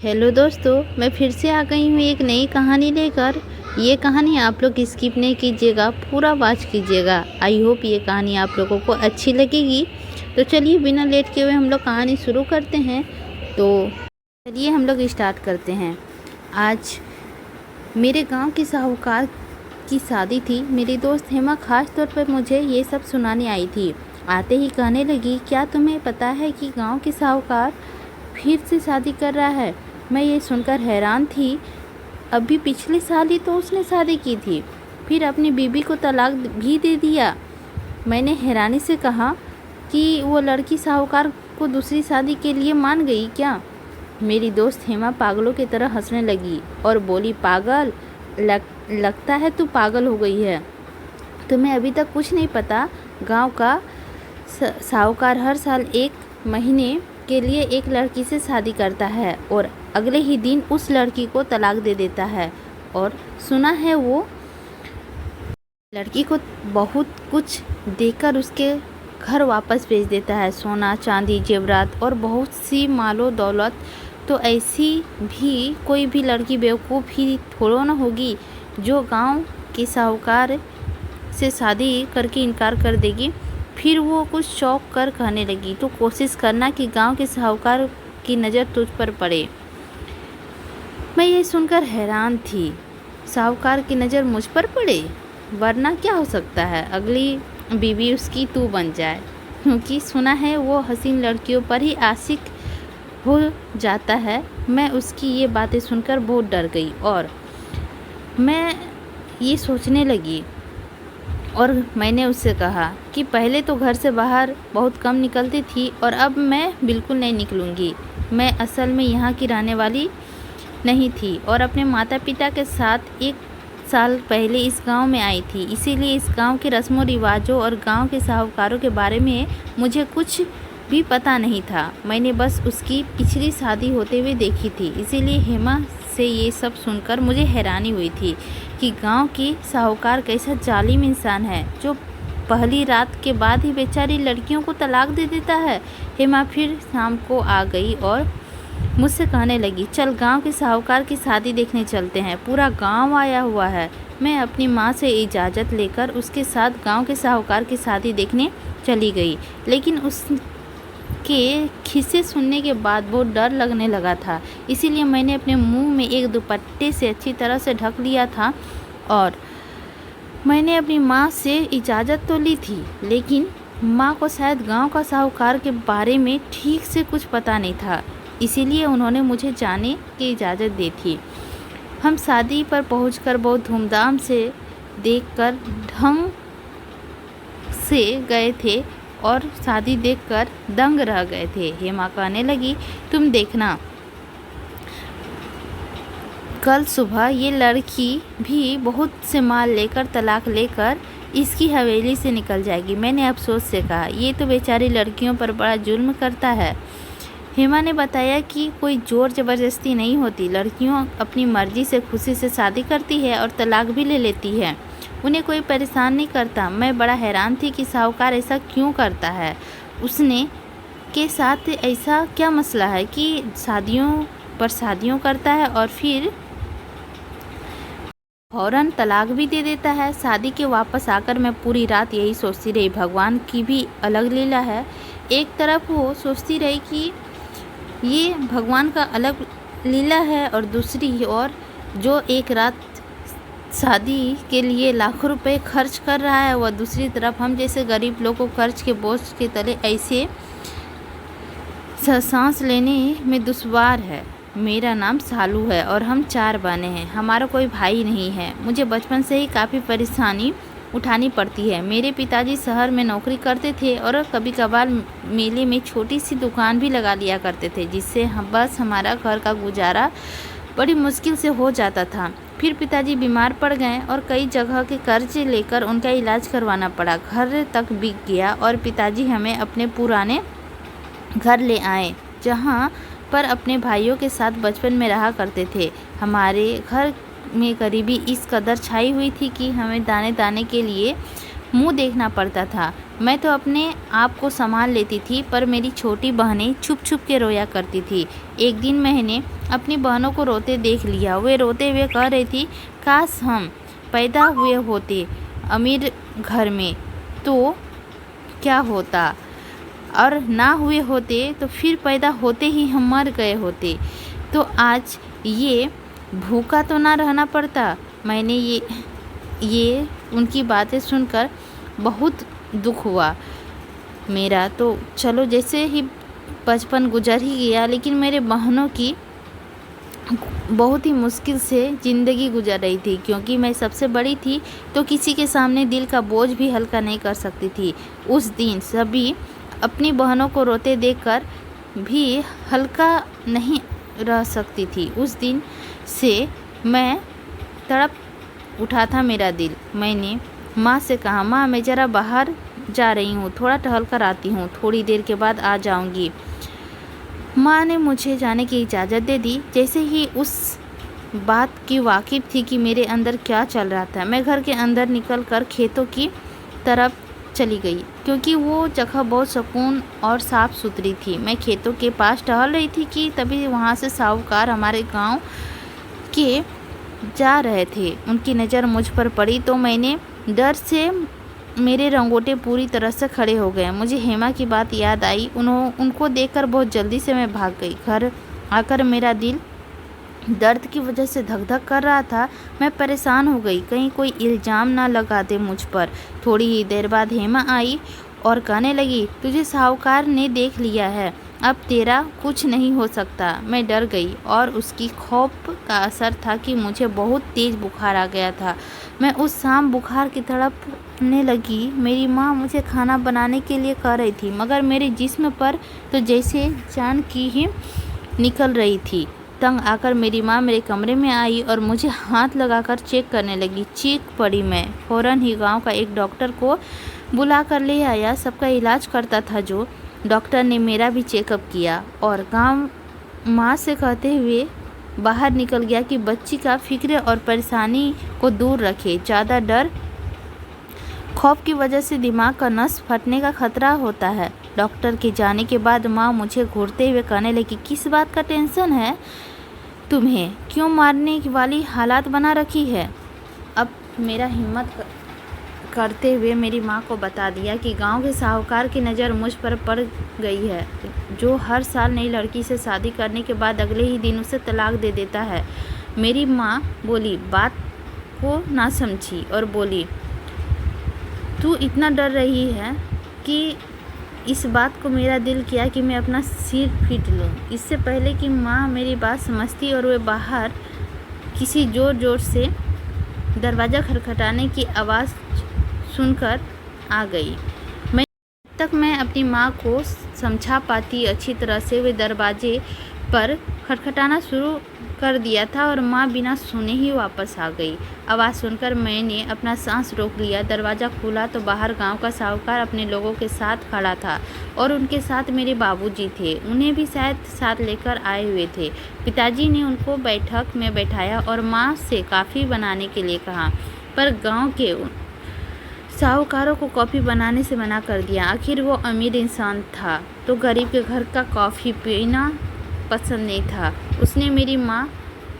Hello दोस्तों, मैं फिर से आ गई हूँ एक नई कहानी लेकर। ये कहानी आप लोग स्किप नहीं कीजिएगा, पूरा वॉच कीजिएगा। आई होप ये कहानी आप लोगों को अच्छी लगेगी। तो चलिए बिना लेट किए हुए हम लोग कहानी शुरू करते हैं। तो चलिए हम लोग स्टार्ट करते हैं। आज मेरे गांव के साहूकार की शादी थी। मेरी दोस्त हेमा खास तौर पर मुझे ये सब सुनाने आई थी। आते ही कहने लगी, क्या तुम्हें पता है कि गांव के साहूकार फिर से शादी कर रहा है? मैं ये सुनकर हैरान थी। अभी पिछले साल ही तो उसने शादी की थी, फिर अपनी बीवी को तलाक भी दे दिया। मैंने हैरानी से कहा कि वो लड़की साहूकार को दूसरी शादी के लिए मान गई क्या? मेरी दोस्त हेमा पागलों की तरह हंसने लगी और बोली, पागल? लगता है तू पागल हो गई है। तुम्हें अभी तक कुछ नहीं पता। गांव का साहूकार हर साल 1 महीने के लिए एक लड़की से शादी करता है और अगले ही दिन उस लड़की को तलाक दे देता है। और सुना है वो लड़की को बहुत कुछ देकर उसके घर वापस भेज देता है, सोना चांदी जेवरात और बहुत सी मालो दौलत। तो ऐसी भी कोई भी लड़की बेवकूफ़ ही थोड़ा ना होगी जो गांव के साहूकार से शादी करके इनकार कर देगी। फिर वो कुछ शौक कर कहने लगी, तो कोशिश करना कि गांव के साहूकार की नज़र तुझ पर पड़े। मैं ये सुनकर हैरान थी। साहूकार की नज़र मुझ पर पड़े? वरना क्या हो सकता है, अगली बीवी उसकी तू बन जाए। क्योंकि सुना है वो हसीन लड़कियों पर ही आशिक हो जाता है। मैं उसकी ये बातें सुनकर बहुत डर गई और मैं ये सोचने लगी। और मैंने उससे कहा कि पहले तो घर से बाहर बहुत कम निकलती थी और अब मैं बिल्कुल नहीं निकलूँगी। मैं असल में यहाँ की रहने वाली नहीं थी और अपने माता पिता के साथ 1 साल पहले इस गांव में आई थी। इसीलिए इस गांव के रस्मों रिवाजों और गांव के साहूकारों के बारे में मुझे कुछ भी पता नहीं था। मैंने बस उसकी पिछली शादी होते हुए देखी थी। इसीलिए हेमा से ये सब सुनकर मुझे हैरानी हुई थी कि गांव की साहूकार कैसा जालिम इंसान है जो पहली रात के बाद ही बेचारी लड़कियों को तलाक दे देता है। हेमा फिर शाम को आ गई और मुझसे कहने लगी, चल गांव के साहूकार की शादी देखने चलते हैं, पूरा गांव आया हुआ है। मैं अपनी माँ से इजाज़त लेकर उसके साथ गांव के साहूकार की शादी देखने चली गई। लेकिन उसके खिस्से सुनने के बाद बहुत डर लगने लगा था। इसीलिए मैंने अपने मुंह में एक दुपट्टे से अच्छी तरह से ढक लिया था और मैंने अपनी माँ से इजाज़त तो ली थी, लेकिन माँ को शायद गांव का साहूकार के बारे में ठीक से कुछ पता नहीं था। इसीलिए उन्होंने मुझे जाने की इजाज़त दी थी। हम शादी पर पहुंचकर बहुत धूमधाम से देखकर ढंग से गए थे और शादी देखकर दंग रह गए थे। हेमा कहने लगी, तुम देखना, कल सुबह ये लड़की भी बहुत से माल लेकर तलाक लेकर इसकी हवेली से निकल जाएगी। मैंने अफसोस से कहा, ये तो बेचारी लड़कियों पर बड़ा जुल्म करता है। हेमा ने बताया कि कोई जोर ज़बरदस्ती नहीं होती, लड़कियों अपनी मर्जी से खुशी से शादी करती है और तलाक भी ले लेती है, उन्हें कोई परेशान नहीं करता। मैं बड़ा हैरान थी कि साहूकार ऐसा क्यों करता है। उसने के साथ ऐसा क्या मसला है कि शादियों पर शादियों करता है और फिर फौरन तलाक भी दे देता है। शादी के वापस आकर मैं पूरी रात यही सोचती रही, भगवान की भी अलग लीला है। एक तरफ वो सोचती रही कि ये भगवान का अलग लीला है और दूसरी ओर जो एक रात शादी के लिए लाखों रुपए खर्च कर रहा है, वह दूसरी तरफ हम जैसे गरीब लोगों को कर्ज के बोझ के तले ऐसे सांस लेने में दुश्वार है। मेरा नाम सालू है और हम 4 बहनें हैं। हमारा कोई भाई नहीं है। मुझे बचपन से ही काफ़ी परेशानी उठानी पड़ती है। मेरे पिताजी शहर में नौकरी करते थे और कभी कभार मेले में छोटी सी दुकान भी लगा लिया करते थे, जिससे हम बस हमारा घर का गुजारा बड़ी मुश्किल से हो जाता था। फिर पिताजी बीमार पड़ गए और कई जगह के कर्ज लेकर उनका इलाज करवाना पड़ा। घर तक बिक गया और पिताजी हमें अपने पुराने घर ले आए, जहाँ पर अपने भाइयों के साथ बचपन में रहा करते थे। हमारे घर में गरीबी इस कदर छाई हुई थी कि हमें दाने दाने के लिए मुंह देखना पड़ता था। मैं तो अपने आप को संभाल लेती थी, पर मेरी छोटी बहनें छुप छुप के रोया करती थी। एक दिन मैंने अपनी बहनों को रोते देख लिया। वे रोते हुए कह रही थी, काश हम पैदा हुए होते अमीर घर में तो क्या होता, और ना हुए होते तो फिर पैदा होते ही हम मर गए होते तो आज ये भूखा तो ना रहना पड़ता। मैंने ये उनकी बातें सुनकर बहुत दुख हुआ मेरा। तो चलो, जैसे ही बचपन गुजर ही गया, लेकिन मेरे बहनों की बहुत ही मुश्किल से ज़िंदगी गुजर रही थी, क्योंकि मैं सबसे बड़ी थी तो किसी के सामने दिल का बोझ भी हल्का नहीं कर सकती थी। उस दिन सभी अपनी बहनों को रोते देखकर भी हल्का नहीं रह सकती थी। उस दिन से मैं तड़प उठा था मेरा दिल। मैंने माँ से कहा, माँ मैं ज़रा बाहर जा रही हूँ, थोड़ा टहल कर आती हूँ, थोड़ी देर के बाद आ जाऊँगी। माँ ने मुझे जाने की इजाज़त दे दी। जैसे ही उस बात की वाकिफ़ थी कि मेरे अंदर क्या चल रहा था, मैं घर के अंदर निकलकर खेतों की तरफ चली गई, क्योंकि वो जगह बहुत सुकून और साफ़ सुथरी थी। मैं खेतों के पास टहल रही थी कि तभी वहाँ से साहूकार हमारे गांव के जा रहे थे। उनकी नज़र मुझ पर पड़ी तो मैंने डर से मेरे रंगोटे पूरी तरह से खड़े हो गए। मुझे हेमा की बात याद आई। उनको देखकर बहुत जल्दी से मैं भाग गई। घर आकर मेरा दिल दर्द की वजह से धक धक कर रहा था। मैं परेशान हो गई, कहीं कोई इल्ज़ाम ना लगा दे मुझ पर। थोड़ी ही देर बाद हेमा आई और कहने लगी, तुझे साहूकार ने देख लिया है, अब तेरा कुछ नहीं हो सकता। मैं डर गई और उसकी खौफ का असर था कि मुझे बहुत तेज़ बुखार आ गया था। मैं उस शाम बुखार की तड़पने लगी। मेरी माँ मुझे खाना बनाने के लिए कह रही थी, मगर मेरे जिस्म पर तो जैसे जान की ही निकल रही थी। तंग आकर मेरी माँ मेरे कमरे में आई और मुझे हाथ लगाकर चेक करने लगी। चीख पड़ी मैं। फ़ौरन ही गांव का एक डॉक्टर को बुला कर ले आया। सबका इलाज करता था जो डॉक्टर ने मेरा भी चेकअप किया और गांव माँ से कहते हुए बाहर निकल गया कि बच्ची का फिक्र और परेशानी को दूर रखे। ज़्यादा डर खौफ की वजह से दिमाग का नस फटने का खतरा होता है। डॉक्टर के जाने के बाद माँ मुझे घूरते हुए कहने लगी, किस बात का टेंशन है तुम्हें, क्यों मारने वाली हालात बना रखी है। अब मेरा हिम्मत करते हुए मेरी माँ को बता दिया कि गांव के साहूकार की नज़र मुझ पर पड़ गई है, जो हर साल नई लड़की से शादी करने के बाद अगले ही दिन उसे तलाक दे देता है। मेरी माँ बोली, बात को ना समझी और बोली, तू इतना डर रही है कि इस बात को मेरा दिल किया कि मैं अपना सिर पीट लूँ। इससे पहले कि माँ मेरी बात समझती और वे बाहर किसी ज़ोर ज़ोर से दरवाज़ा खटखटाने की आवाज़ सुनकर आ गई। तक मैं अपनी माँ को समझा पाती अच्छी तरह से, वे दरवाजे पर खटखटाना शुरू कर दिया था और माँ बिना सुने ही वापस आ गई। आवाज़ सुनकर मैंने अपना सांस रोक लिया। दरवाज़ा खुला तो बाहर गांव का साहूकार अपने लोगों के साथ खड़ा था और उनके साथ मेरे बाबूजी थे। उन्हें भी शायद साथ लेकर आए हुए थे। पिताजी ने उनको बैठक में बैठाया और माँ से कॉफ़ी बनाने के लिए कहा, पर गाँव के साहूकारों को कॉफ़ी बनाने से मना कर दिया। आखिर वो अमीर इंसान था तो गरीब के घर का कॉफ़ी पीना पसंद नहीं था। उसने मेरी माँ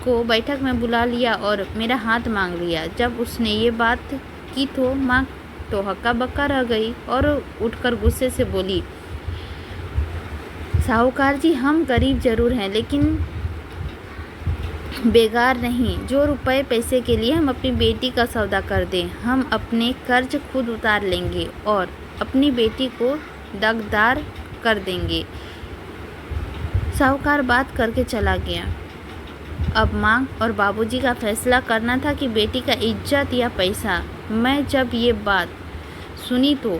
को बैठक में बुला लिया और मेरा हाथ मांग लिया। जब उसने ये बात की तो माँ तो हक्का बक्का रह गई और उठकर गुस्से से बोली, साहूकार जी, हम गरीब ज़रूर हैं लेकिन बेकार नहीं। जो रुपए पैसे के लिए हम अपनी बेटी का सौदा कर दें, हम अपने कर्ज खुद उतार लेंगे और अपनी बेटी को दागदार कर देंगे। साहूकार बात करके चला गया। अब माँ और बाबूजी का फैसला करना था कि बेटी का इज्जत या पैसा। मैं जब ये बात सुनी तो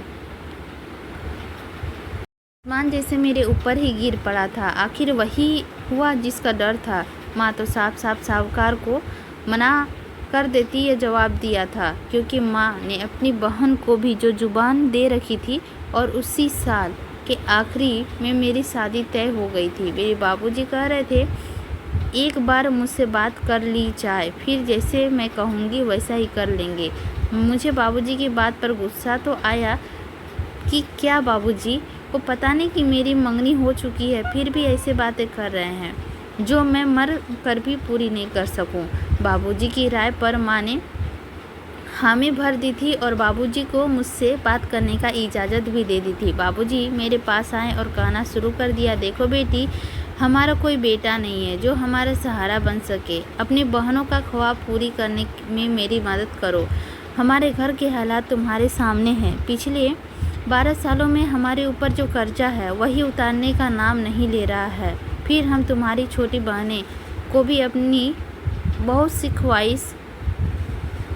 आसमान जैसे मेरे ऊपर ही गिर पड़ा था। आखिर वही हुआ जिसका डर था। माँ तो साफ साफ साहूकार को मना कर देती ये जवाब दिया था, क्योंकि माँ ने अपनी बहन को भी जो जुबान दे रखी थी और उसी साल के आखिरी में मेरी शादी तय हो गई थी। मेरे बाबूजी कह रहे थे, एक बार मुझसे बात कर ली जाए, फिर जैसे मैं कहूँगी वैसा ही कर लेंगे। मुझे बाबूजी की बात पर गुस्सा तो आया कि क्या बाबूजी को पता नहीं कि मेरी मंगनी हो चुकी है, फिर भी ऐसे बातें कर रहे हैं जो मैं मर कर भी पूरी नहीं कर सकूं। बाबूजी की राय पर माँ ने हामी भर दी थी और बाबूजी को मुझसे बात करने का इजाज़त भी दे दी थी। बाबूजी मेरे पास आए और कहना शुरू कर दिया, देखो बेटी, हमारा कोई बेटा नहीं है जो हमारा सहारा बन सके। अपनी बहनों का ख्वाब पूरी करने में मेरी मदद करो। हमारे घर के हालात तुम्हारे सामने हैं। पिछले 12 सालों में हमारे ऊपर जो कर्जा है वही उतारने का नाम नहीं ले रहा है। फिर हम तुम्हारी छोटी बहनें को भी अपनी बहुत सी ख्वाहिश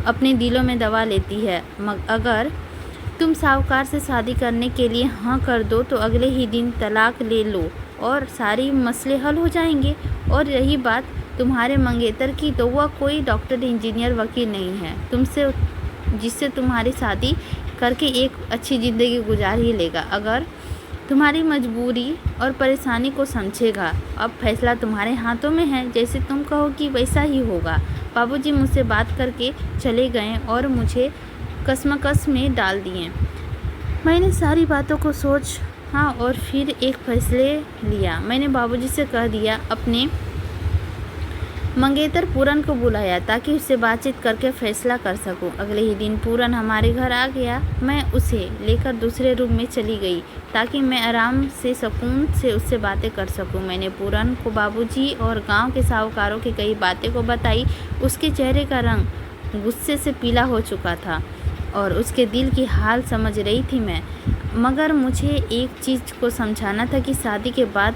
अपने दिलों में दबा लेती है। अगर तुम साहूकार से शादी करने के लिए हाँ कर दो तो अगले ही दिन तलाक ले लो और सारी मसले हल हो जाएंगे। और रही बात तुम्हारे मंगेतर की, तो वह कोई डॉक्टर, इंजीनियर, वकील नहीं है तुमसे, जिससे तुम्हारी शादी करके एक अच्छी ज़िंदगी गुजार ही लेगा। अगर तुम्हारी मजबूरी और परेशानी को समझेगा। अब फैसला तुम्हारे हाथों में है, जैसे तुम कहोगी वैसा ही होगा। बाबूजी मुझसे बात करके चले गए और मुझे कशमकश में डाल दिए। मैंने सारी बातों को सोचा और फिर एक फैसले लिया। मैंने बाबूजी से कह दिया, अपने मंगेतर पूरन को बुलाया ताकि उससे बातचीत करके फैसला कर सकूं। अगले ही दिन पूरन हमारे घर आ गया। मैं उसे लेकर दूसरे रूम में चली गई ताकि मैं आराम से सुकून से उससे बातें कर सकूं। मैंने पूरन को बाबूजी और गांव के साहूकारों की कई बातें को बताई। उसके चेहरे का रंग गुस्से से पीला हो चुका था और उसके दिल की हाल समझ रही थी मैं। मगर मुझे एक चीज़ को समझाना था कि शादी के बाद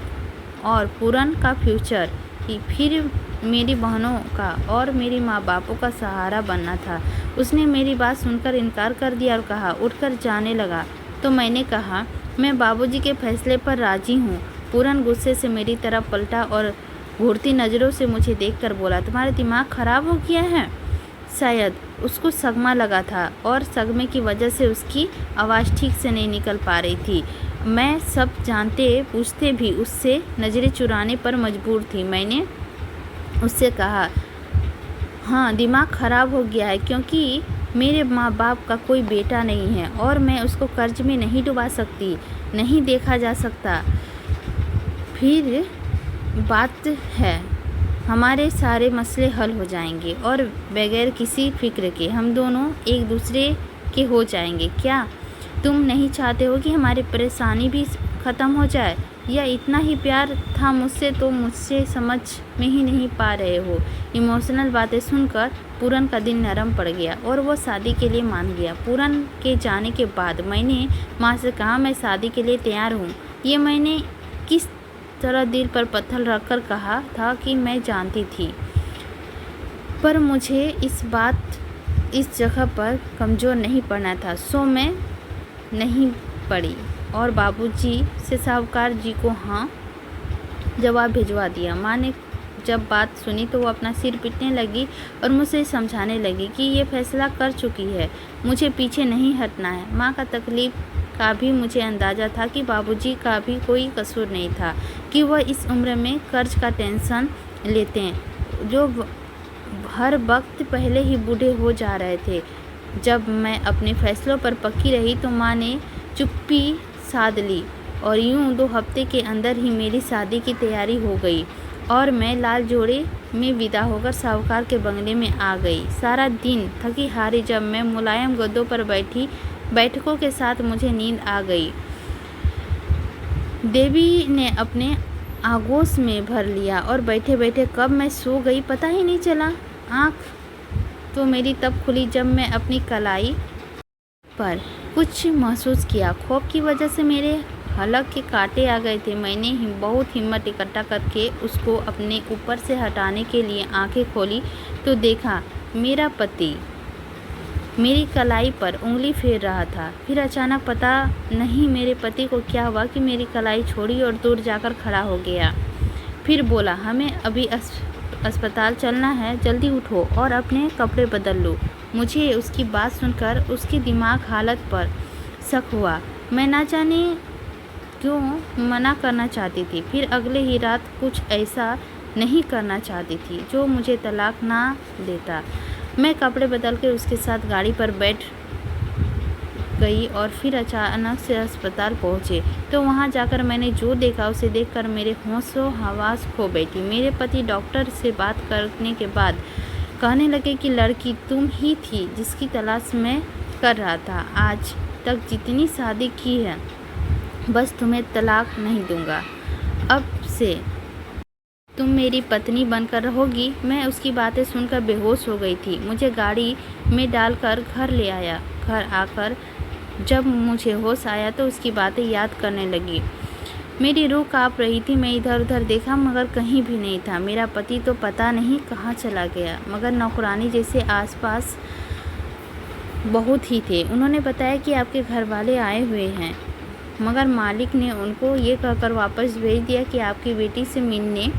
और पूरन का फ्यूचर कि फिर मेरी बहनों का और मेरी माँ बापों का सहारा बनना था। उसने मेरी बात सुनकर इनकार कर दिया और कहा, उठकर जाने लगा। तो मैंने कहा, मैं बाबूजी के फैसले पर राजी हूँ। पूरन गुस्से से मेरी तरफ पलटा और घूरती नज़रों से मुझे देखकर बोला, तुम्हारा दिमाग खराब हो गया है? शायद उसको सदमा लगा था और सदमे की वजह से उसकी आवाज़ ठीक से नहीं निकल पा रही थी। मैं सब जानते पूछते भी उससे नज़रें चुराने पर मजबूर थी। मैंने उससे कहा, हाँ दिमाग ख़राब हो गया है क्योंकि मेरे माँ बाप का कोई बेटा नहीं है और मैं उसको कर्ज में नहीं डुबा सकती, नहीं देखा जा सकता। फिर बात है हमारे सारे मसले हल हो जाएंगे और बगैर किसी फिक्र के हम दोनों एक दूसरे के हो जाएंगे। क्या तुम नहीं चाहते हो कि हमारी परेशानी भी ख़त्म हो जाए? या इतना ही प्यार था मुझसे तो मुझसे समझ में ही नहीं पा रहे हो? इमोशनल बातें सुनकर पूरन का दिल नरम पड़ गया और वो शादी के लिए मान गया। पूरन के जाने के बाद मैंने माँ से कहा, मैं शादी के लिए तैयार हूँ। ये मैंने किस तरह दिल पर पत्थर रखकर कहा था कि मैं जानती थी, पर मुझे इस जगह पर कमज़ोर नहीं पड़ना था, सो मैं नहीं पड़ी और बाबूजी से साहूकार जी को हाँ जवाब भिजवा दिया। माँ ने जब बात सुनी तो वो अपना सिर पीटने लगी और मुझसे समझाने लगी कि ये फैसला कर चुकी है, मुझे पीछे नहीं हटना है। माँ का तकलीफ का भी मुझे अंदाज़ा था कि बाबूजी का भी कोई कसूर नहीं था कि वह इस उम्र में कर्ज का टेंशन लेते हैं, जो हर वक्त पहले ही बूढ़े हो जा रहे थे। जब मैं अपने फैसलों पर पक्की रही तो माँ ने चुप्पी साध ली और यूं 2 हफ्ते के अंदर ही मेरी शादी की तैयारी हो गई और मैं लाल जोड़े में विदा होकर साहूकार के बंगले में आ गई। सारा दिन थकी हारी जब मैं मुलायम गद्दों पर बैठकों के साथ मुझे नींद आ गई। देवी ने अपने आगोश में भर लिया और बैठे बैठे कब मैं सो गई पता ही नहीं चला। आँख तो मेरी तब खुली जब मैं अपनी कलाई पर कुछ महसूस किया। खौफ की वजह से मेरे हलक के कांटे आ गए थे। मैंने बहुत हिम्मत इकट्ठा करके उसको अपने ऊपर से हटाने के लिए आंखें खोली तो देखा मेरा पति मेरी कलाई पर उंगली फेर रहा था। फिर अचानक पता नहीं मेरे पति को क्या हुआ कि मेरी कलाई छोड़ी और दूर जाकर खड़ा हो गया। फिर बोला, हमें अभी अस्पताल चलना है, जल्दी उठो और अपने कपड़े बदल लो। मुझे उसकी बात सुनकर उसकी दिमाग हालत पर शक हुआ। मैं ना जाने क्यों मना करना चाहती थी। फिर अगले ही रात कुछ ऐसा नहीं करना चाहती थी जो मुझे तलाक ना देता। मैं कपड़े बदल कर उसके साथ गाड़ी पर बैठ गई और फिर अचानक से अस्पताल पहुँचे तो वहाँ जाकर मैंने जो देखा उसे देखकर मेरे होशो हवास खो बैठी। मेरे पति डॉक्टर से बात करने के बाद कहने लगे कि लड़की तुम ही थी जिसकी तलाश मैं कर रहा था। आज तक जितनी शादी की है बस तुम्हें तलाक नहीं दूंगा। अब से तुम मेरी पत्नी बनकर रहोगी। मैं उसकी बातें सुनकर बेहोश हो गई थी। मुझे गाड़ी में डालकर घर ले आया। घर आकर जब मुझे होश आया तो उसकी बातें याद करने लगी। मेरी रूह काँप रही थी। मैं इधर उधर देखा मगर कहीं भी नहीं था। मेरा पति तो पता नहीं कहाँ चला गया, मगर नौकरानी जैसे आसपास बहुत ही थे। उन्होंने बताया कि आपके घर वाले आए हुए हैं, मगर मालिक ने उनको ये कहकर वापस भेज दिया कि आपकी बेटी से मिलने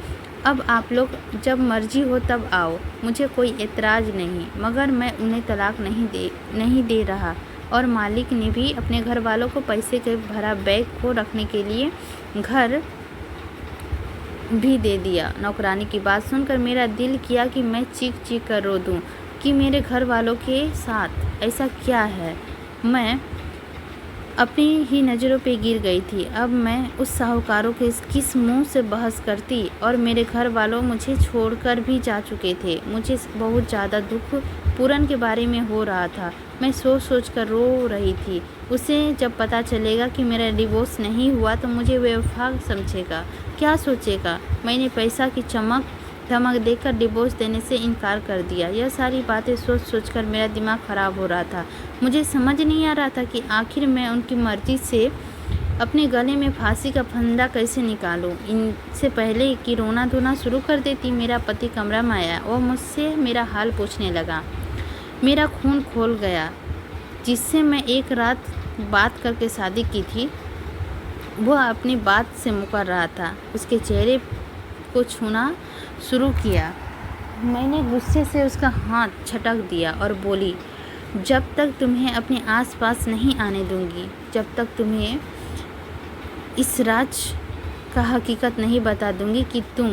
अब आप लोग जब मर्जी हो तब आओ। मुझे कोई एतराज़ नहीं, मगर मैं उन्हें तलाक नहीं दे रहा। और मालिक ने भी अपने घर वालों को पैसे के भरा बैग को रखने के लिए घर भी दे दिया। नौकरानी की बात सुनकर मेरा दिल किया कि मैं चीख चीख कर रो दूं कि मेरे घर वालों के साथ ऐसा क्या है। मैं अपनी ही नज़रों पे गिर गई थी। अब मैं उस साहूकारों के किस मुंह से बहस करती, और मेरे घर वालों मुझे छोड़कर भी जा चुके थे। मुझे बहुत ज़्यादा दुख पूरन के बारे में हो रहा था। मैं सोच कर रो रही थी। उसे जब पता चलेगा कि मेरा डिवोर्स नहीं हुआ तो मुझे बेवफा समझेगा, क्या सोचेगा। मैंने पैसा की चमक धमक देखकर डिवोर्स देने से इनकार कर दिया। यह सारी बातें सोच कर मेरा दिमाग ख़राब हो रहा था। मुझे समझ नहीं आ रहा था कि आखिर मैं उनकी मर्ज़ी से अपने गले में फांसी का फंदा कैसे निकालूं। इनसे पहले कि रोना धोना शुरू कर देती, मेरा पति कमरा में आया और मुझसे मेरा हाल पूछने लगा। मेरा खून खोल गया। जिससे मैं एक रात बात करके शादी की थी, वह अपनी बात से मुकर रहा था। उसके चेहरे को छूना शुरू किया। मैंने गुस्से से उसका हाथ झटक दिया और बोली, जब तक तुम्हें अपने आसपास नहीं आने दूंगी, जब तक तुम्हें इस राज का हकीकत नहीं बता दूंगी कि तुम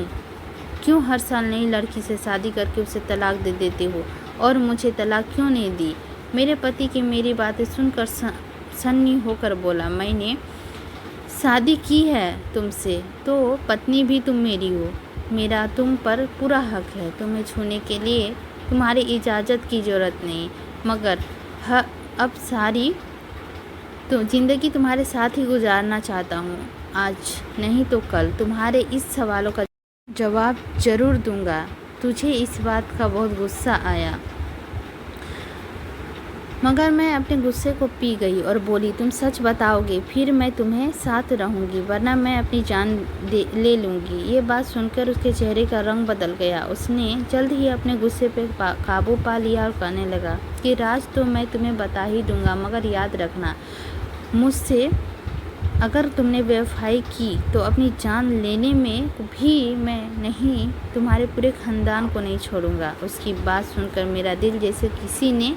क्यों हर साल नई लड़की से शादी करके उसे तलाक दे देते हो और मुझे तलाक क्यों नहीं दी। मेरे पति की मेरी बातें सुनकर सन्नी होकर बोला, मैंने शादी की है तुमसे तो पत्नी भी तुम मेरी हो। मेरा तुम पर पूरा हक है। तुम्हें छूने के लिए तुम्हारी इजाज़त की ज़रूरत नहीं, मगर अब सारी तो ज़िंदगी तुम्हारे साथ ही गुजारना चाहता हूँ। आज नहीं तो कल तुम्हारे इस सवालों का जवाब ज़रूर दूंगा। तुझे इस बात का बहुत गुस्सा आया, मगर मैं अपने गुस्से को पी गई और बोली, तुम सच बताओगे फिर मैं तुम्हें साथ रहूंगी, वरना मैं अपनी जान ले लूँगी। ये बात सुनकर उसके चेहरे का रंग बदल गया। उसने जल्द ही अपने गुस्से पे काबू पा लिया और कहने लगा कि राज तो मैं तुम्हें बता ही दूंगा, मगर याद रखना, मुझसे अगर तुमने बेवफाई की तो अपनी जान लेने में भी मैं नहीं, तुम्हारे पूरे ख़ानदान को नहीं छोड़ूंगा। उसकी बात सुनकर मेरा दिल जैसे किसी ने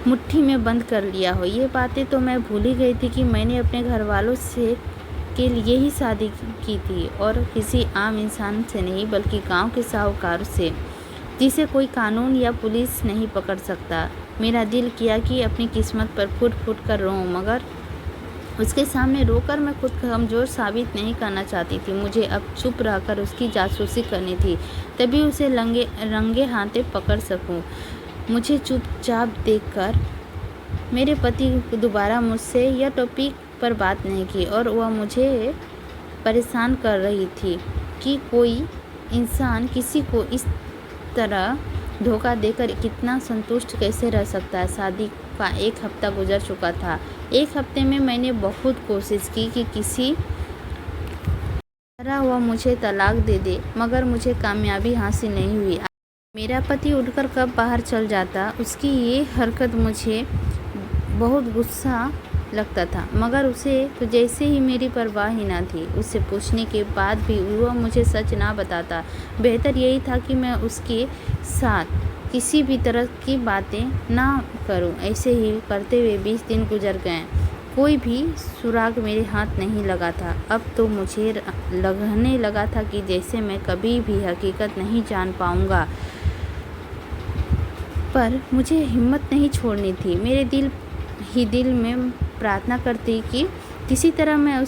मुट्ठी में बंद कर लिया हो। ये बातें तो मैं भूल ही गई थी कि मैंने अपने घर वालों से के लिए ही शादी की थी, और किसी आम इंसान से नहीं, बल्कि गांव के साहूकार से, जिसे कोई कानून या पुलिस नहीं पकड़ सकता। मेरा दिल किया कि अपनी किस्मत पर फूट फूट कर रोऊं, मगर उसके सामने रोकर मैं खुद कमज़ोर साबित नहीं करना चाहती थी। मुझे अब चुप रहकर उसकी जासूसी करनी थी, तभी उसे रंगे हाथे पकड़ सकूं। मुझे चुपचाप देखकर मेरे पति दोबारा मुझसे यह टॉपिक पर बात नहीं की, और वह मुझे परेशान कर रही थी कि कोई इंसान किसी को इस तरह धोखा देकर कितना संतुष्ट कैसे रह सकता है। शादी का 1 हफ्ता गुजर चुका था। 1 हफ्ते में मैंने बहुत कोशिश की कि किसी तरह वह मुझे तलाक दे दे, मगर मुझे कामयाबी हासिल नहीं हुई। मेरा पति उठकर कब बाहर चल जाता, उसकी ये हरकत मुझे बहुत गुस्सा लगता था, मगर उसे तो जैसे ही मेरी परवाह ही ना थी। उससे पूछने के बाद भी वह मुझे सच ना बताता। बेहतर यही था कि मैं उसके साथ किसी भी तरह की बातें ना करूं। ऐसे ही करते हुए 20 दिन गुजर गए। कोई भी सुराग मेरे हाथ नहीं लगा था। अब तो मुझे लगने लगा था कि जैसे मैं कभी भी हकीकत नहीं जान पाऊंगा। पर मुझे हिम्मत नहीं छोड़नी थी। मेरे दिल ही दिल में प्रार्थना करती कि किसी तरह मैं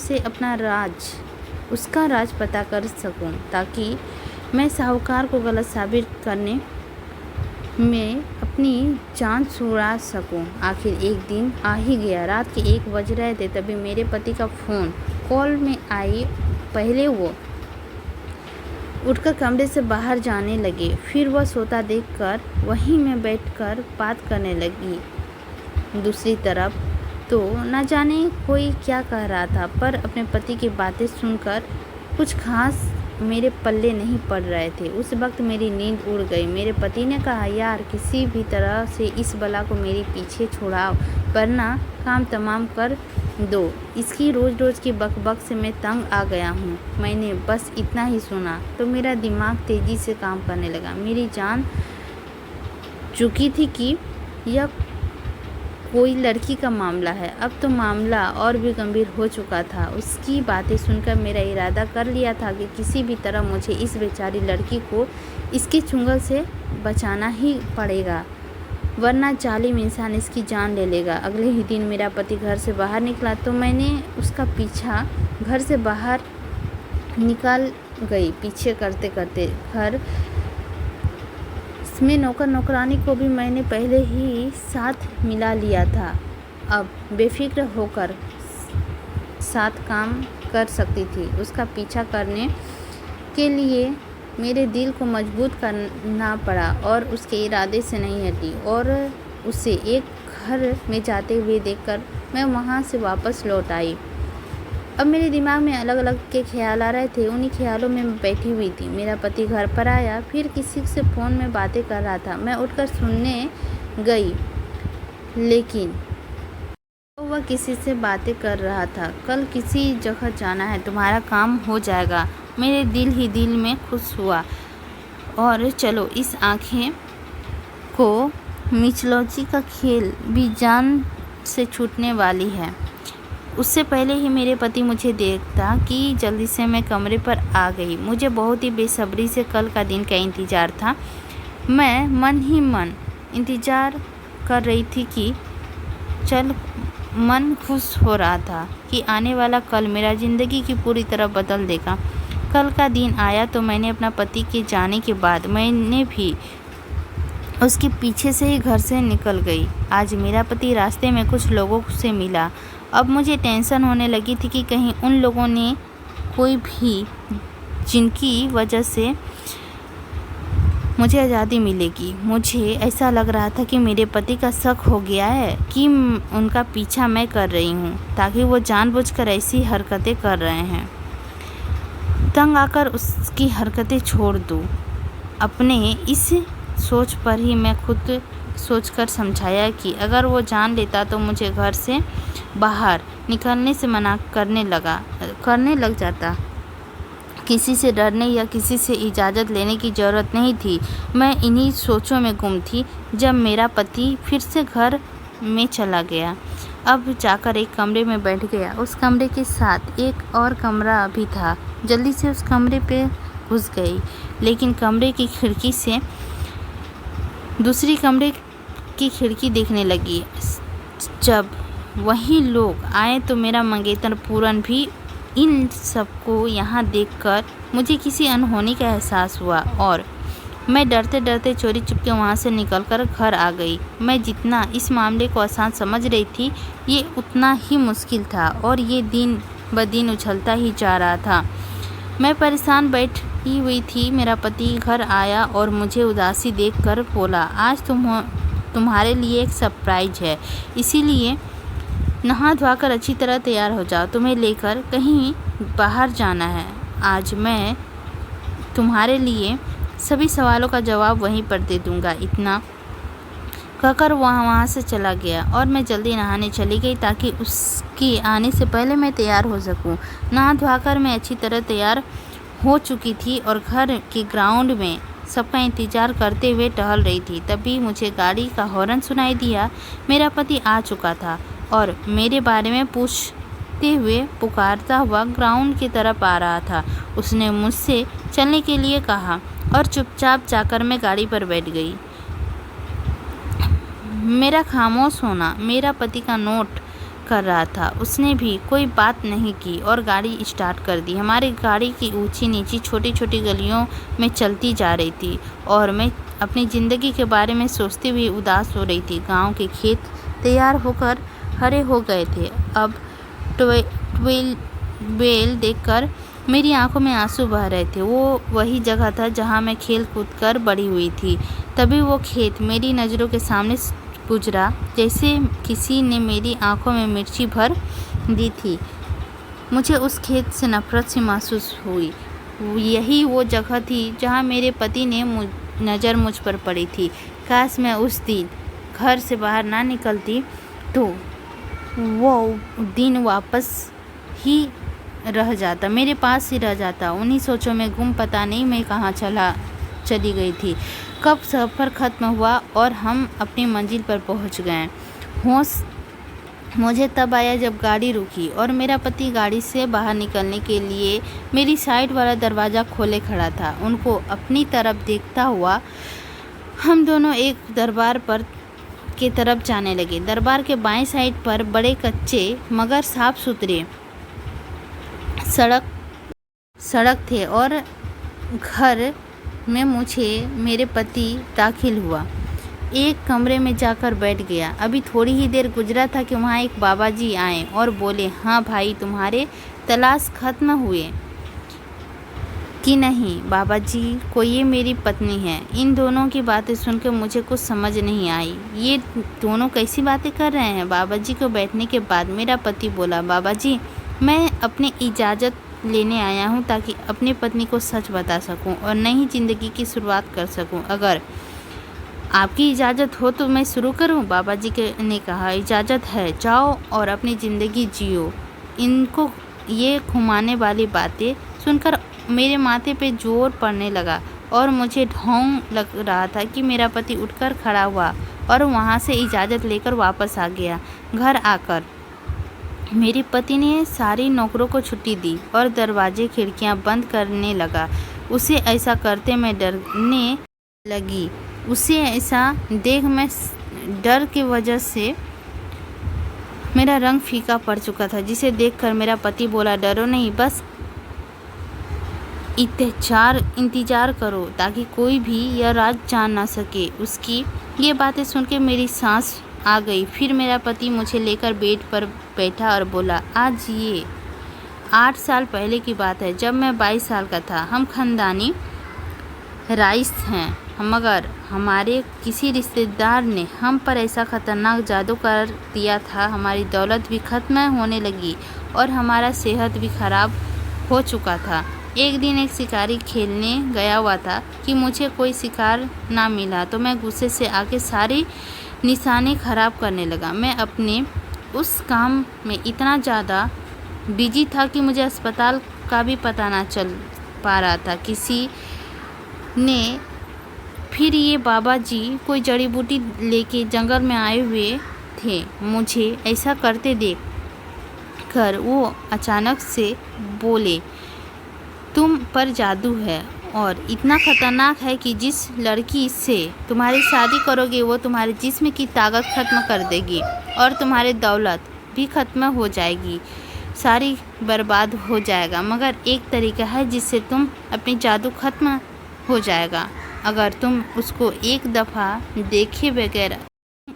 उसका राज पता कर सकूं, ताकि मैं साहूकार को गलत साबित करने में अपनी जान छुड़ा सकूं। आखिर एक दिन आ ही गया। रात के 1 बज रहे थे, तभी मेरे पति का फ़ोन कॉल में आई। पहले वो उठकर कमरे से बाहर जाने लगे, फिर वह सोता देखकर वहीं मैं बैठकर बात करने लगी। दूसरी तरफ तो न जाने कोई क्या कह रहा था, पर अपने पति की बातें सुनकर कुछ खास मेरे पल्ले नहीं पड़ रहे थे। उस वक्त मेरी नींद उड़ गई। मेरे पति ने कहा, यार किसी भी तरह से इस बला को मेरे पीछे छुड़ाओ, वरना काम तमाम कर दो। इसकी रोज़ रोज़ की बकबक से मैं तंग आ गया हूँ। मैंने बस इतना ही सुना तो मेरा दिमाग तेज़ी से काम करने लगा। मेरी जान चुकी थी कि यह कोई लड़की का मामला है। अब तो मामला और भी गंभीर हो चुका था। उसकी बातें सुनकर मेरा इरादा कर लिया था कि किसी भी तरह मुझे इस बेचारी लड़की को इसके चुंगल से बचाना ही पड़ेगा, वरना जालिम इंसान इसकी जान ले लेगा। अगले ही दिन मेरा पति घर से बाहर निकला तो मैंने उसका पीछा घर से बाहर निकाल गई, पीछे करते करते। घर में नौकर नौकरानी को भी मैंने पहले ही साथ मिला लिया था। अब बेफिक्र होकर साथ काम कर सकती थी। उसका पीछा करने के लिए मेरे दिल को मजबूत करना पड़ा और उसके इरादे से नहीं हटी। और उसे एक घर में जाते हुए देखकर मैं वहाँ से वापस लौट आई। अब मेरे दिमाग में अलग अलग के ख्याल आ रहे थे। उन्हीं ख्यालों में मैं बैठी हुई थी। मेरा पति घर पर आया, फिर किसी से फ़ोन में बातें कर रहा था। मैं उठकर सुनने गई, लेकिन वह किसी से बातें कर रहा था। कल किसी जगह जाना है, तुम्हारा काम हो जाएगा। मेरे दिल ही दिल में खुश हुआ। और चलो, इस आँखें को मिचलौची का खेल भी जान से छूटने वाली है। उससे पहले ही मेरे पति मुझे देखता कि जल्दी से मैं कमरे पर आ गई। मुझे बहुत ही बेसब्री से कल का दिन का इंतज़ार था। मैं मन ही मन इंतज़ार कर रही थी कि मन खुश हो रहा था कि आने वाला कल मेरा ज़िंदगी की पूरी तरह बदल देगा। कल का दिन आया तो मैंने अपना पति के जाने के बाद मैंने भी उसके पीछे से ही घर से निकल गई। आज मेरा पति रास्ते में कुछ लोगों से मिला। अब मुझे टेंशन होने लगी थी कि कहीं उन लोगों ने कोई भी जिनकी वजह से मुझे आज़ादी मिलेगी। मुझे ऐसा लग रहा था कि मेरे पति का शक हो गया है कि उनका पीछा मैं कर रही हूँ, ताकि वो जानबूझकर ऐसी हरकतें कर रहे हैं। तंग आकर उसकी हरकतें छोड़ दूँ, अपने इस सोच पर ही मैं खुद सोचकर समझाया कि अगर वो जान लेता तो मुझे घर से बाहर निकलने से मना करने लग जाता। किसी से डरने या किसी से इजाज़त लेने की ज़रूरत नहीं थी। मैं इन्हीं सोचों में गुम थी जब मेरा पति फिर से घर में चला गया। अब जाकर एक कमरे में बैठ गया। उस कमरे के साथ एक और कमरा भी था। जल्दी से उस कमरे पे घुस गई, लेकिन कमरे की खिड़की से दूसरी कमरे की खिड़की देखने लगी। जब वही लोग आए तो मेरा मंगेतर पूरन भी इन सबको यहाँ देखकर मुझे किसी अनहोनी का एहसास हुआ और मैं डरते डरते चोरी चुपके वहाँ से निकलकर घर आ गई। मैं जितना इस मामले को आसान समझ रही थी, ये उतना ही मुश्किल था और ये दिन ब दिन उछलता ही जा रहा था। मैं परेशान बैठी हुई थी। मेरा पति घर आया और मुझे उदासी देखकर बोला, आज तुम्हारे लिए एक सरप्राइज़ है, इसीलिए नहा धोकर अच्छी तरह तैयार हो जाओ। तुम्हें लेकर कहीं बाहर जाना है। आज मैं तुम्हारे लिए सभी सवालों का जवाब वहीं पर दे दूँगा। इतना कहकर वहाँ से चला गया और मैं जल्दी नहाने चली गई ताकि उसके आने से पहले मैं तैयार हो सकूं। नहा धोकर मैं अच्छी तरह तैयार हो चुकी थी और घर के ग्राउंड में सबका इंतज़ार करते हुए टहल रही थी। तभी मुझे गाड़ी का हॉर्न सुनाई दिया। मेरा पति आ चुका था और मेरे बारे में पूछते हुए पुकारता हुआ ग्राउंड की तरफ आ रहा था। उसने मुझसे चलने के लिए कहा और चुपचाप जाकर मैं गाड़ी पर बैठ गई। मेरा खामोश होना मेरा पति का नोट कर रहा था। उसने भी कोई बात नहीं की और गाड़ी स्टार्ट कर दी। हमारी गाड़ी की ऊंची नीची छोटी छोटी गलियों में चलती जा रही थी और मैं अपनी ज़िंदगी के बारे में सोचते हुए उदास हो रही थी। गांव के खेत तैयार होकर हरे हो गए थे। अब ट्यूबवेल देखकर मेरी आंखों में आंसू बह रहे थे। वो वही जगह था जहां मैं खेल कूद कर बड़ी हुई थी। तभी वो खेत मेरी नज़रों के सामने गुजरा, जैसे किसी ने मेरी आंखों में मिर्ची भर दी थी। मुझे उस खेत से नफरत सी महसूस हुई। यही वो जगह थी जहां मेरे पति ने नज़र मुझ पर पड़ी थी। काश मैं उस दिन घर से बाहर ना निकलती तो वो दिन वापस ही रह जाता, मेरे पास ही रह जाता। उन्हीं सोचों में गुम, पता नहीं मैं कहाँ चली गई थी। कब सफ़र ख़त्म हुआ और हम अपनी मंजिल पर पहुँच गए। होश मुझे तब आया जब गाड़ी रुकी और मेरा पति गाड़ी से बाहर निकलने के लिए मेरी साइड वाला दरवाज़ा खोले खड़ा था। उनको अपनी तरफ देखता हुआ हम दोनों एक दरबार पर की तरफ जाने लगे। दरबार के बाएं साइड पर बड़े कच्चे मगर साफ सुथरे सड़क थे और घर में मेरे पति दाखिल हुआ। एक कमरे में जाकर बैठ गया। अभी थोड़ी ही देर गुजरा था कि वहाँ एक बाबा जी आए और बोले, हाँ भाई, तुम्हारे तलाश खत्म हुए कि नहीं? बाबा जी को ये मेरी पत्नी है। इन दोनों की बातें सुनकर मुझे कुछ समझ नहीं आई। ये दोनों कैसी बातें कर रहे हैं? बाबा जी को बैठने के बाद मेरा पति बोला, बाबा जी, मैं अपनी इजाज़त लेने आया हूँ ताकि अपनी पत्नी को सच बता सकूँ और नई ज़िंदगी की शुरुआत कर सकूँ। अगर आपकी इजाज़त हो तो मैं शुरू करूँ? बाबा जी ने कहा, इजाज़त है, जाओ और अपनी ज़िंदगी जियो। इनको ये घुमाने वाली बातें सुनकर मेरे माथे पे जोर पड़ने लगा और मुझे ढोंग लग रहा था कि मेरा पति उठकर खड़ा हुआ और वहाँ से इजाज़त लेकर वापस आ गया। घर आकर मेरे पति ने सारी नौकरों को छुट्टी दी और दरवाजे खिड़कियां बंद करने लगा। उसे ऐसा करते मैं डरने लगी। उसे ऐसा देख मैं डर की वजह से मेरा रंग फीका पड़ चुका था, जिसे देखकर मेरा पति बोला, डरो नहीं, बस इंतजार करो ताकि कोई भी यह राज जान ना सके। उसकी ये बातें सुनकर मेरी सांस आ गई। फिर मेरा पति मुझे लेकर बेड पर बैठा और बोला, आज ये 8 साल पहले की बात है, जब मैं 22 साल का था। हम खानदानी राइस हैं, मगर हमारे किसी रिश्तेदार ने हम पर ऐसा खतरनाक जादू कर दिया था, हमारी दौलत भी खत्म होने लगी और हमारा सेहत भी खराब हो चुका था। एक दिन एक शिकारी खेलने गया हुआ था कि मुझे कोई शिकार ना मिला, तो मैं गुस्से से आके सारी निशाने ख़राब करने लगा। मैं अपने उस काम में इतना ज़्यादा बिजी था कि मुझे अस्पताल का भी पता ना चल पा रहा था। किसी ने फिर ये बाबा जी कोई जड़ी बूटी लेके जंगल में आए हुए थे। मुझे ऐसा करते देख कर वो अचानक से बोले, तुम पर जादू है और इतना ख़तरनाक है कि जिस लड़की से तुम्हारी शादी करोगे वो तुम्हारे जिस्म की ताकत ख़त्म कर देगी और तुम्हारी दौलत भी ख़त्म हो जाएगी, सारी बर्बाद हो जाएगा। मगर एक तरीका है जिससे तुम अपनी जादू ख़त्म हो जाएगा। अगर तुम उसको एक दफ़ा देखे बगैर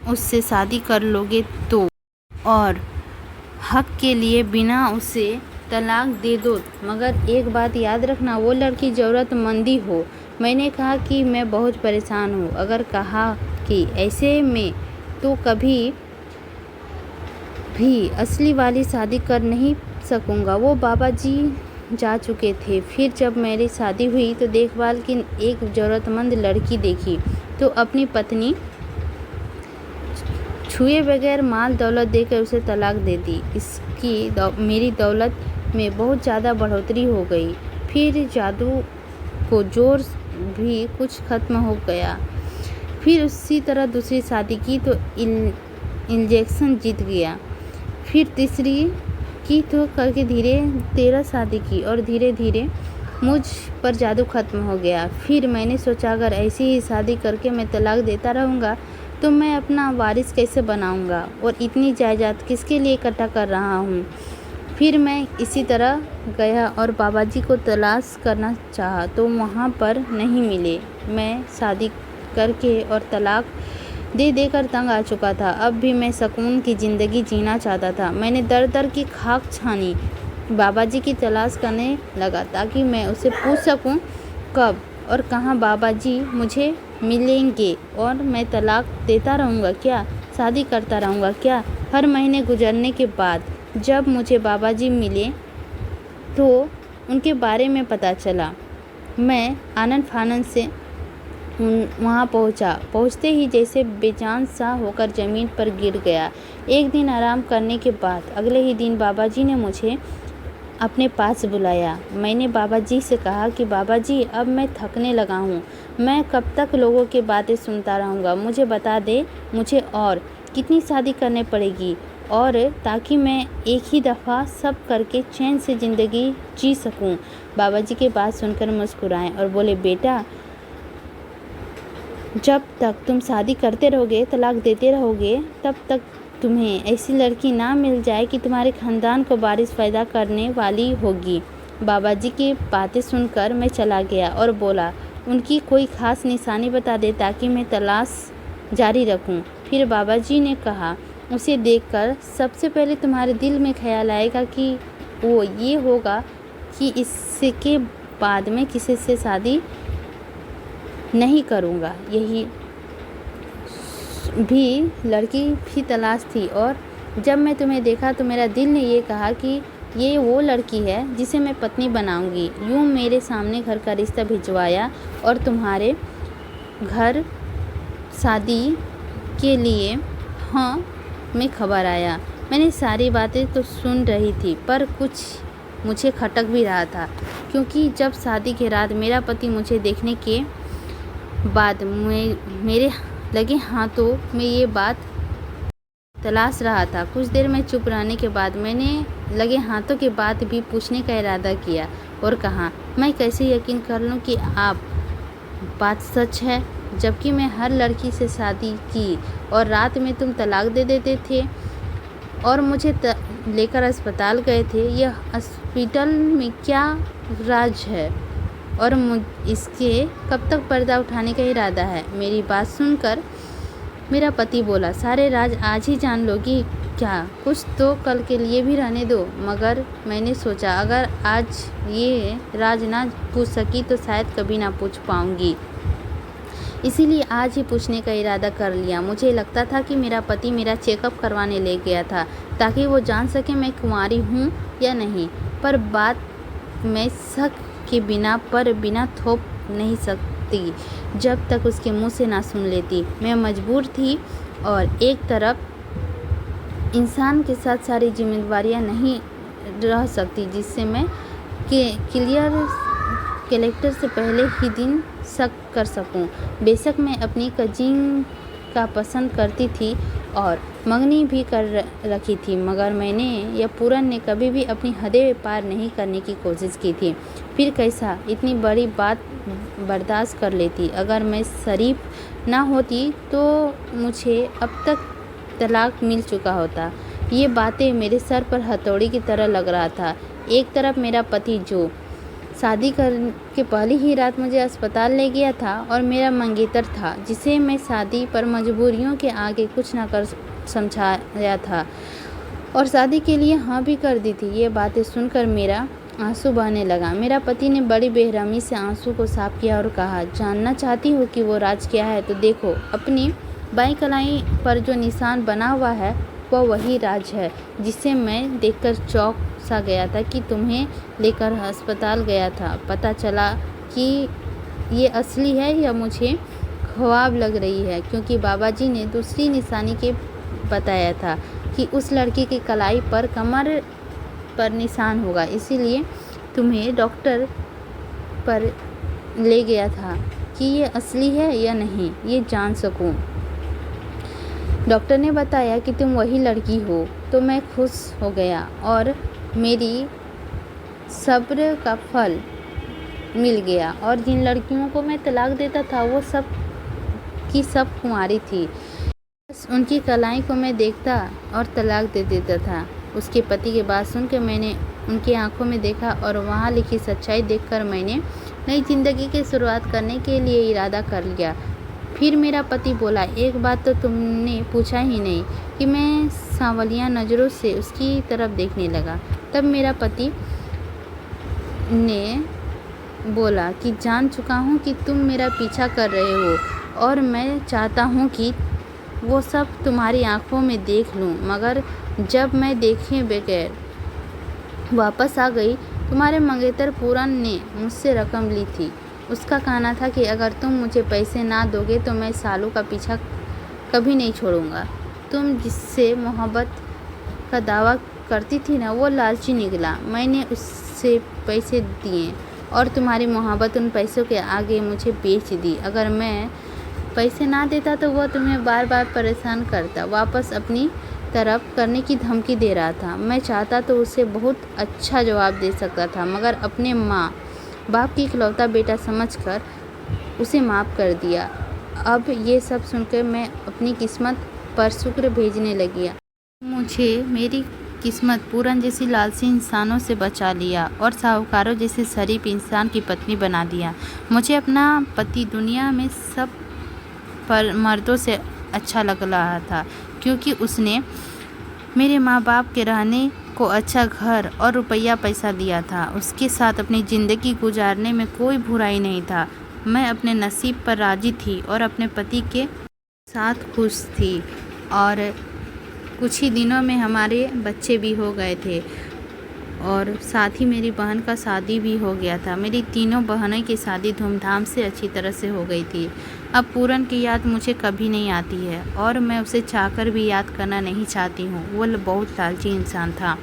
उससे शादी कर लोगे तो, और हक के लिए बिना उसे तलाक दे दो। मगर एक बात याद रखना, वो लड़की ज़रूरतमंदी हो। मैंने कहा कि मैं बहुत परेशान हूँ। अगर कहा कि ऐसे में तो कभी भी असली वाली शादी कर नहीं सकूँगा। वो बाबा जी जा चुके थे। फिर जब मेरी शादी हुई तो देखभाल की एक ज़रूरतमंद लड़की देखी तो अपनी पत्नी छुए बगैर माल दौलत देकर उसे तलाक दे दी। मेरी दौलत में बहुत ज़्यादा बढ़ोतरी हो गई। फिर जादू को जोर भी कुछ ख़त्म हो गया। फिर उसी तरह दूसरी शादी की तो इंजेक्शन जीत गया। फिर तीसरी की तो करके 13 शादी की और धीरे धीरे मुझ पर जादू ख़त्म हो गया। फिर मैंने सोचा अगर ऐसी ही शादी करके मैं तलाक देता रहूँगा तो मैं अपना वारिस कैसे बनाऊंगा और इतनी जायदाद किसके लिए इकट्ठा कर रहा हूँ। फिर मैं इसी तरह गया और बाबा जी को तलाश करना चाहा तो वहाँ पर नहीं मिले। मैं शादी करके और तलाक दे देकर तंग आ चुका था। अब भी मैं सुकून की ज़िंदगी जीना चाहता था। मैंने दर दर की खाक छानी, बाबा जी की तलाश करने लगा ताकि मैं उसे पूछ सकूं कब और कहाँ बाबा जी मुझे मिलेंगे। और मैं तलाक देता रहूँगा क्या, शादी करता रहूँगा क्या। हर महीने गुजरने के बाद जब मुझे बाबा जी मिले तो उनके बारे में पता चला। मैं आनन फानन से वहाँ पहुँचते ही जैसे बेजान सा होकर ज़मीन पर गिर गया। एक दिन आराम करने के बाद अगले ही दिन बाबा जी ने मुझे अपने पास बुलाया। मैंने बाबा जी से कहा कि बाबा जी अब मैं थकने लगा हूँ, मैं कब तक लोगों की बातें सुनता रहूँगा। मुझे बता दे मुझे और कितनी शादी करने पड़ेगी और ताकि मैं एक ही दफ़ा सब करके चैन से ज़िंदगी जी सकूँ। बाबा जी की बात सुनकर मुस्कुराए और बोले, बेटा जब तक तुम शादी करते रहोगे, तलाक देते रहोगे, तब तक तुम्हें ऐसी लड़की ना मिल जाए कि तुम्हारे ख़ानदान को वारिस पैदा करने वाली होगी। बाबा जी की बातें सुनकर मैं चला गया और बोला, उनकी कोई ख़ास निशानी बता दे ताकि मैं तलाश जारी रखूं। फिर बाबा जी ने कहा, उसे देखकर सबसे पहले तुम्हारे दिल में ख्याल आएगा कि वो ये होगा कि इसके बाद में किसी से शादी नहीं करूँगा। यही भी लड़की भी तलाश थी और जब मैं तुम्हें देखा तो मेरा दिल ने ये कहा कि ये वो लड़की है जिसे मैं पत्नी बनाऊंगी। यूँ मेरे सामने घर का रिश्ता भिजवाया और तुम्हारे घर शादी के लिए हाँ में खबर आया। मैंने सारी बातें तो सुन रही थी पर कुछ मुझे खटक भी रहा था, क्योंकि जब शादी के रात मेरा पति मुझे देखने के बाद मेरे लगे हाथों में ये बात तलाश रहा था। कुछ देर में चुप रहने के बाद मैंने लगे हाथों के बात भी पूछने का इरादा किया और कहा, मैं कैसे यकीन कर लूं कि आप बात सच है, जबकि मैं हर लड़की से शादी की और रात में तुम तलाक दे देते थे और मुझे लेकर अस्पताल गए थे। यह हॉस्पिटल में क्या राज है और इसके कब तक पर्दा उठाने का इरादा है। मेरी बात सुनकर मेरा पति बोला, सारे राज आज ही जान लोगी क्या, कुछ तो कल के लिए भी रहने दो। मगर मैंने सोचा अगर आज ये राज ना पूछ सकी तो शायद कभी ना पूछ पाऊंगी, इसीलिए आज ही पूछने का इरादा कर लिया। मुझे लगता था कि मेरा पति मेरा चेकअप करवाने ले गया था ताकि वो जान सके मैं कुंवारी हूँ या नहीं, पर बात मैं शक के बिना थोप नहीं सकती जब तक उसके मुंह से ना सुन लेती। मैं मजबूर थी और एक तरफ इंसान के साथ सारी जिम्मेदारियां नहीं रह सकती जिससे मैं क्लियर कैरेक्टर से पहले ही दिन शक कर सकूं। बेशक मैं अपनी कजिन का पसंद करती थी और मंगनी भी कर रखी थी, मगर मैंने या पूरन ने कभी भी अपनी हदें पार नहीं करने की कोशिश की थी। फिर कैसा इतनी बड़ी बात बर्दाश्त कर लेती। अगर मैं शरीफ ना होती तो मुझे अब तक तलाक मिल चुका होता। ये बातें मेरे सर पर हथौड़ी की तरह लग रहा था। एक तरफ मेरा पति जो शादी के पहली ही रात मुझे अस्पताल ले गया था और मेरा मंगेतर था जिसे मैं शादी पर मजबूरियों के आगे कुछ ना कर समझाया था और शादी के लिए हाँ भी कर दी थी। ये बातें सुनकर मेरा आंसू बहने लगा। मेरा पति ने बड़ी बेरहमी से आंसू को साफ किया और कहा, जानना चाहती हो कि वो राज क्या है तो देखो, अपनी बाईं कलाई पर जो निशान बना हुआ है वह वही राज है जिसे मैं देखकर चौंक सा गया था कि तुम्हें लेकर अस्पताल गया था। पता चला कि ये असली है या मुझे ख्वाब लग रही है, क्योंकि बाबा जी ने दूसरी निशानी के बताया था कि उस लड़की की कलाई पर कमर पर निशान होगा, इसीलिए तुम्हें डॉक्टर पर ले गया था कि ये असली है या नहीं ये जान सकूं। डॉक्टर ने बताया कि तुम वही लड़की हो तो मैं खुश हो गया और मेरी सब्र का फल मिल गया। और जिन लड़कियों को मैं तलाक देता था वो सब की सब कुंवारी थी। उनकी कलाई को मैं देखता और तलाक दे देता था। उसके पति की बात सुनकर मैंने उनकी आंखों में देखा और वहाँ लिखी सच्चाई देखकर मैंने नई ज़िंदगी की शुरुआत करने के लिए इरादा कर लिया। फिर मेरा पति बोला, एक बात तो तुमने पूछा ही नहीं, कि मैं सांवलिया नज़रों से उसकी तरफ देखने लगा। तब मेरा पति ने बोला कि जान चुका हूँ कि तुम मेरा पीछा कर रहे हो और मैं चाहता हूँ कि वो सब तुम्हारी आंखों में देख लूँ, मगर जब मैं देखे बगैर वापस आ गई, तुम्हारे मंगेतर पूरन ने मुझसे रकम ली थी। उसका कहना था कि अगर तुम मुझे पैसे ना दोगे तो मैं सालों का पीछा कभी नहीं छोड़ूंगा। तुम जिससे मोहब्बत का दावा करती थी ना, वो लालची निकला। मैंने उससे पैसे दिए और तुम्हारी मोहब्बत उन पैसों के आगे मुझे बेच दी। अगर मैं पैसे ना देता तो वह तुम्हें बार बार परेशान करता, वापस अपनी तरफ करने की धमकी दे रहा था। मैं चाहता तो उसे बहुत अच्छा जवाब दे सकता था, मगर अपने माँ बाप की इकलौता बेटा समझकर उसे माफ़ कर दिया। अब ये सब सुनकर मैं अपनी किस्मत पर शुक्र भेजने लगी। मुझे मेरी किस्मत पूरन जैसी लालची इंसानों से बचा लिया और साहूकारों जैसे शरीफ इंसान की पत्नी बना दिया। मुझे अपना पति दुनिया में सब पर मर्दों से अच्छा लग रहा था, क्योंकि उसने मेरे माँ बाप के रहने को अच्छा घर और रुपया पैसा दिया था। उसके साथ अपनी ज़िंदगी गुजारने में कोई बुराई नहीं था। मैं अपने नसीब पर राज़ी थी और अपने पति के साथ खुश थी, और कुछ ही दिनों में हमारे बच्चे भी हो गए थे और साथ ही मेरी बहन का शादी भी हो गया था। मेरी तीनों बहनों की शादी धूमधाम से अच्छी तरह से हो गई थी। अब पूरन की याद मुझे कभी नहीं आती है और मैं उसे चाहकर भी याद करना नहीं चाहती हूँ। वो बहुत लालची इंसान था।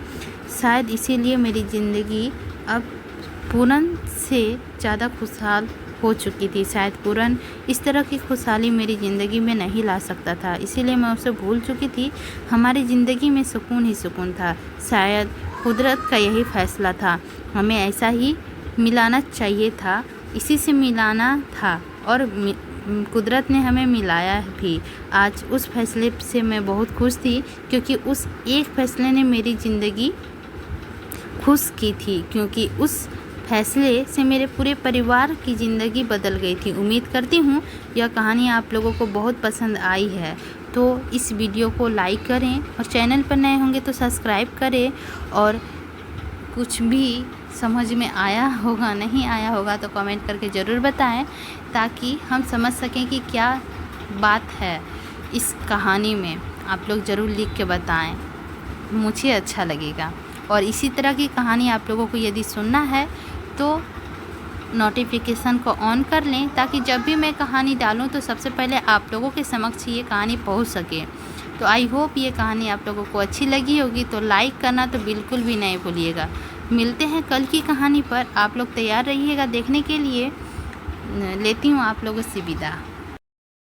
शायद इसीलिए मेरी ज़िंदगी अब पूरन से ज़्यादा खुशहाल हो चुकी थी। शायद पूरन इस तरह की खुशहाली मेरी ज़िंदगी में नहीं ला सकता था, इसीलिए मैं उसे भूल चुकी थी। हमारी ज़िंदगी में सुकून ही सुकून था। शायद कुदरत का यही फैसला था, हमें ऐसा ही मिलाना चाहिए था, इसी से मिलाना था और कुदरत ने हमें मिलाया भी। आज उस फैसले से मैं बहुत खुश थी, क्योंकि उस एक फैसले ने मेरी ज़िंदगी खुश की थी, क्योंकि उस फैसले से मेरे पूरे परिवार की ज़िंदगी बदल गई थी। उम्मीद करती हूँ यह कहानी आप लोगों को बहुत पसंद आई है, तो इस वीडियो को लाइक करें और चैनल पर नए होंगे तो सब्सक्राइब करें। और कुछ भी समझ में आया होगा, नहीं आया होगा तो कमेंट करके ज़रूर बताएं, ताकि हम समझ सकें कि क्या बात है इस कहानी में। आप लोग ज़रूर लिख के बताएं, मुझे अच्छा लगेगा। और इसी तरह की कहानी आप लोगों को यदि सुनना है तो नोटिफिकेशन को ऑन कर लें, ताकि जब भी मैं कहानी डालूं तो सबसे पहले आप लोगों के समक्ष ये कहानी पहुंच सके। तो आई होप ये कहानी आप लोगों को अच्छी लगी होगी, तो लाइक करना तो बिल्कुल भी नहीं भूलिएगा। मिलते हैं कल की कहानी पर। आप लोग तैयार रहिएगा देखने के लिए। लेती हूँ आप लोगों से विदा।